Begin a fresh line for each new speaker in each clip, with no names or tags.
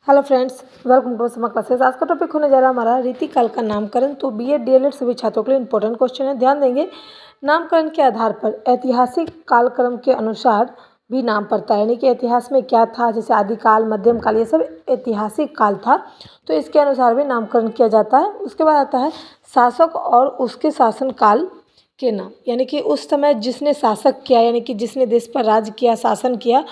Hello friends, welcome to summer classes. आज का topic होने जा रहा है हमारा रीतिकाल का नामकरण। तो बीएड डीएलएड सभी छात्रों के लिए इंपॉर्टेंट क्वेश्चन है, ध्यान देंगे। नामकरण के आधार पर ऐतिहासिक कालक्रम के अनुसार भी नाम पड़ता है, यानी कि इतिहास में क्या था, जैसे आदिकाल, मध्यम काल, ये सब ऐतिहासिक काल था, तो इसके अनुसार भी नामकरण किया जाता है। उसके बाद आता है शासक और उसके शासनकाल के नाम, यानी कि उस समय जिसने शासक किया, यानी कि जिसने देश पर राज किया, शासन किया,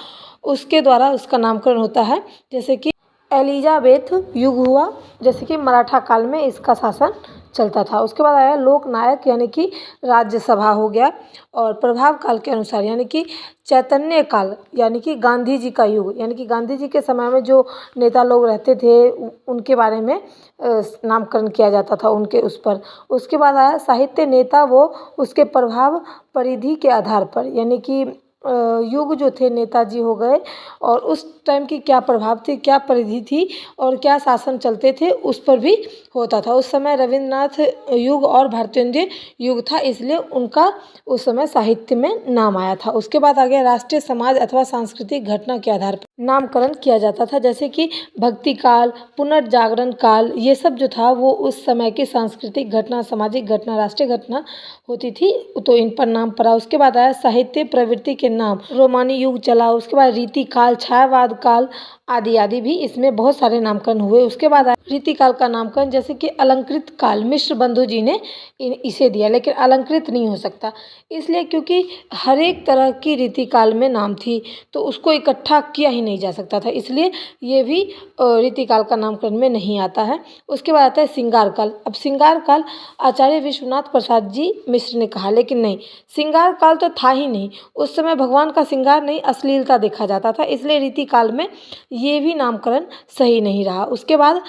उसके द्वारा उसका नामकरण होता है। जैसे कि एलिजाबेथ युग हुआ, जैसे कि मराठा काल में इसका शासन चलता था। उसके बाद आया लोकनायक, यानी कि राज्यसभा हो गया। और प्रभाव काल के अनुसार, यानी कि चैतन्य काल, यानी कि गांधी जी का युग, यानी कि गांधी जी के समय में जो नेता लोग रहते थे उनके बारे में नामकरण किया जाता था, उनके उस पर। उसके बाद आया साहित्य नेता, वो उसके प्रभाव परिधि के आधार पर, यानी कि युग जो थे नेताजी हो गए, और उस टाइम की क्या प्रभाव थी, क्या परिधि थी और क्या शासन चलते थे, उस पर भी होता था। उस समय रविंद्रनाथ युग और भारतेंद्र युग था, इसलिए उनका उस समय साहित्य में नाम आया था। उसके बाद आ गया राष्ट्रीय समाज अथवा सांस्कृतिक घटना के आधार पर नामकरण किया जाता था, जैसे कि भक्ति काल, पुनर्जागरण काल, ये सब जो था वो उस समय की सांस्कृतिक घटना, सामाजिक घटना, राष्ट्रीय घटना होती थी, तो इन पर नाम पड़ा। उसके बाद आया साहित्य प्रवृत्ति के नाम, रोमानी युग चला। उसके बाद रीति काल, छायावाद काल आदि आदि भी इसमें बहुत सारे नामकरण हुए। उसके बाद आया रीति काल का नामकरण, जैसे कि अलंकृत काल, मिश्र बंधु जी ने इसे दिया, लेकिन अलंकृत नहीं हो सकता, इसलिए क्योंकि हर एक तरह की रीति काल में नाम थी, तो उसको इकट्ठा किया ही नहीं जा सकता था, इसलिए ये भी रीति काल का नामकरण में नहीं आता है। उसके बाद आता है श्रृंगार काल। अब श्रृंगार काल आचार्य विश्वनाथ प्रसाद जी मिश्र ने कहा, लेकिन नहीं, श्रृंगार काल तो था ही नहीं, उस समय भगवान का श्रृंगार नहीं, अश्लीलता देखा जाता था, इसलिए रीति काल में ये भी नामकरण सही नहीं रहा। उसके बाद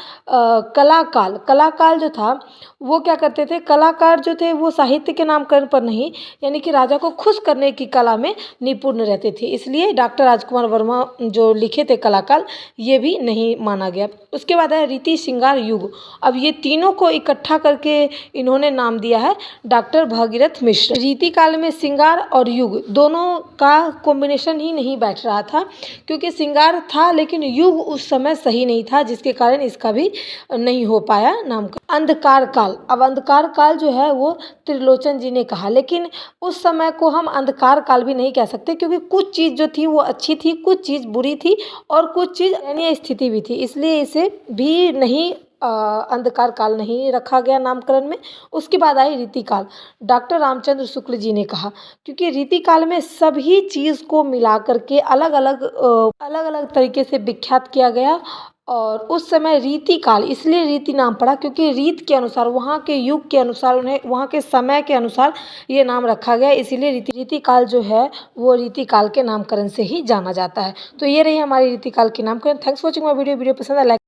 कला काल, कला काल जो था वो क्या करते थे, कलाकार जो थे वो साहित्य के नामकरण पर नहीं, यानी कि राजा को खुश करने की कला में निपुण रहते थे, इसलिए डॉक्टर राजकुमार वर्मा जो लिखे थे कला काल, ये भी नहीं माना गया। उसके बाद है रीति श्रृंगार युग। अब ये तीनों को इकट्ठा करके इन्होंने नाम दिया है डॉक्टर भागीरथ मिश्र। रीति काल में श्रृंगार और युग दोनों का कॉम्बिनेशन ही नहीं बैठ रहा था, क्योंकि श्रृंगार था लेकिन युग उस समय सही नहीं था, जिसके कारण इसका भी नहीं हो पाया नामकरण। अंधकार काल, अब अंधकार काल जो है वो त्रिलोचन जी ने कहा, लेकिन उस समय को हम अंधकार काल भी नहीं कह सकते, क्योंकि कुछ चीज़ जो थी वो अच्छी थी, कुछ चीज़ बुरी थी और कुछ चीज़ दयनीय स्थिति भी थी, इसलिए इसे भी नहीं अंधकार काल नहीं रखा गया नामकरण में। उसके बाद आई रीति काल, डॉक्टर रामचंद्र शुक्ल जी ने कहा, क्योंकि रीति काल में सभी चीज़ को मिला करके अलग अलग तरीके से विख्यात किया गया, और उस समय रीति काल इसलिए रीति नाम पड़ा क्योंकि रीत के अनुसार, वहाँ के युग के अनुसार, उन्हें वहाँ के समय के अनुसार ये नाम रखा गया, इसीलिए रीति काल जो है वो रीति काल के नामकरण से ही जाना जाता है। तो ये रही हमारी रीति काल के नामकरण। Thanks for watching my video पसंद है लाइक